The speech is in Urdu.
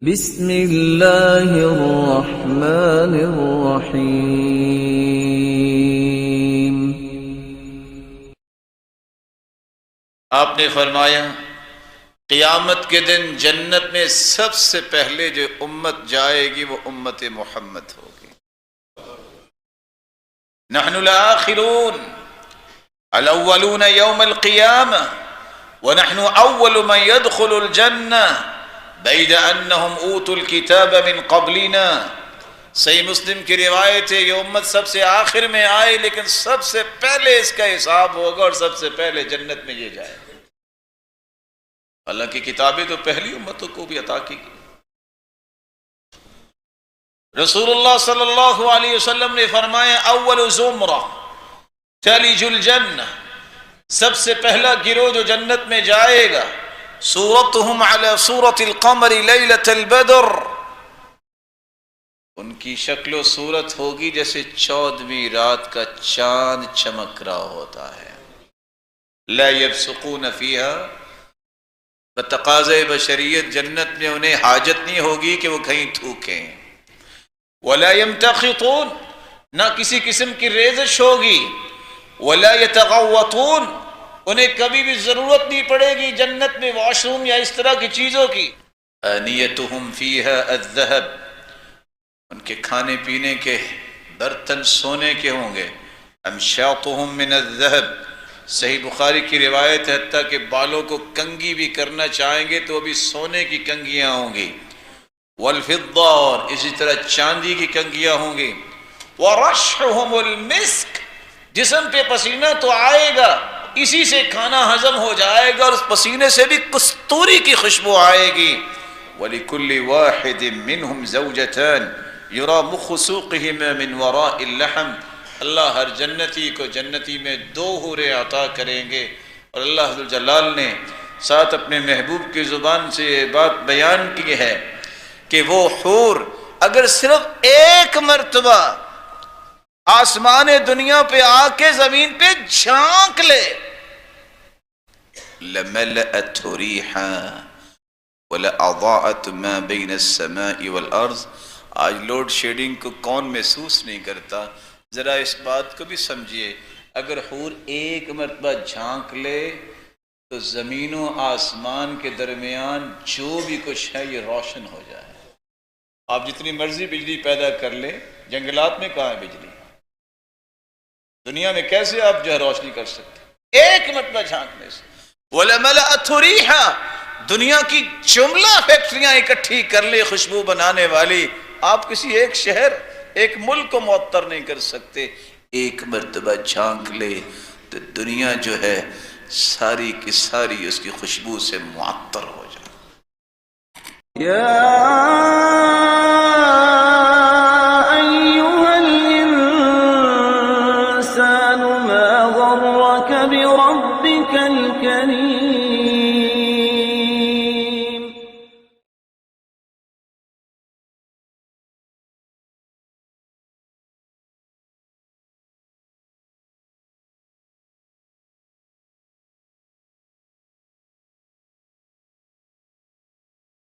بسم اللہ الرحمن الرحیم۔ آپ نے فرمایا قیامت کے دن جنت میں سب سے پہلے جو امت جائے گی وہ امت محمد ہوگی۔ نحن الآخرون الاولون یوم القیامہ ونحن اول من يدخل الجنہ بعد انہم اوتوا الکتاب من قبلنا۔ صحیح مسلم کی روایت ہے، یہ امت سب سے آخر میں آئے لیکن سب سے پہلے اس کا حساب ہوگا اور سب سے پہلے جنت میں یہ جائے گا۔ اللہ کی کتابیں تو پہلی امتوں کو بھی عطا کی گئی۔ رسول اللہ صلی اللہ علیہ وسلم نے فرمایا اول زمرہ تلج الجنہ، سب سے پہلا گروہ جو جنت میں جائے گا، صورتہم علی صورت القمر لیلۃ البدر، ان کی شکل و صورت ہوگی جیسے 14ویں رات کا چاند چمک رہا ہوتا ہے۔ لا یبصقون فیہا، بتقاضۂ بشریت جنت میں انہیں حاجت نہیں ہوگی کہ وہ کہیں تھوکیں۔ ولا یمتخطون، نہ کسی قسم کی ریزش ہوگی۔ ولا یتغوطون، انہیں کبھی بھی ضرورت نہیں پڑے گی جنت میں واش روم یا اس طرح کی چیزوں کی۔ آنیتہم فیہا الذہب، ان کے کھانے پینے کے برتن سونے کے ہوں گے۔ امشاطہم من الذہب، صحیح بخاری کی روایت ہے حتیٰ کہ بالوں کو کنگھی بھی کرنا چاہیں گے تو وہ بھی سونے کی کنگھیاں ہوں گی۔ والفضہ، اور اسی طرح چاندی کی کنگھیاں ہوں گی۔ ورشحہم المسک، جسم پہ پسینہ تو آئے گا، اسی سے کھانا ہضم ہو جائے گا اور اس پسینے سے بھی کستوری کی خوشبو آئے گی۔ وَلِكُلِّ وَاحِدٍ مِّنْهُمْ زَوْجَتَانِ يُرَى مُخُّ سُوقِهِمَا مِنْ وَرَاءِ اللَّحْمِ، اللہ ہر جنتی کو جنتی میں 2 حوریں عطا کریں گے۔ اور اللہ ذوالجلال نے ساتھ اپنے محبوب کی زبان سے یہ بات بیان کی ہے کہ وہ حور اگر صرف ایک مرتبہ آسمان دنیا پہ آ کے زمین پہ جھانک لے، لَمَلَأَتْ رِيحًا وَلَأَضَاءَتْ مَا بَيْنَ السَّمَاءِ وَالْأَرْضِ۔ آج لوڈ شیڈنگ کو کون محسوس نہیں کرتا؟ ذرا اس بات کو بھی سمجھیے، اگر حور ایک مرتبہ جھانک لے تو زمین و آسمان کے درمیان جو بھی کچھ ہے یہ روشن ہو جائے۔ آپ جتنی مرضی بجلی پیدا کر لیں، جنگلات میں کہاں ہے بجلی؟ دنیا میں کیسے آپ جو ہے روشنی کر سکتے؟ ایک مرتبہ جھانکنے سے۔ وَلَمَلَأَتْ رِيحًا، دنیا کی جملہ فیکٹریاں اکٹھی کر لے خوشبو بنانے والی، آپ کسی ایک شہر ایک ملک کو معطر نہیں کر سکتے۔ ایک مرتبہ جھانک لے تو دنیا جو ہے ساری کی ساری اس کی خوشبو سے معطر ہو جائے۔ یا ایھا الانسان ما غرک بربک الکریم۔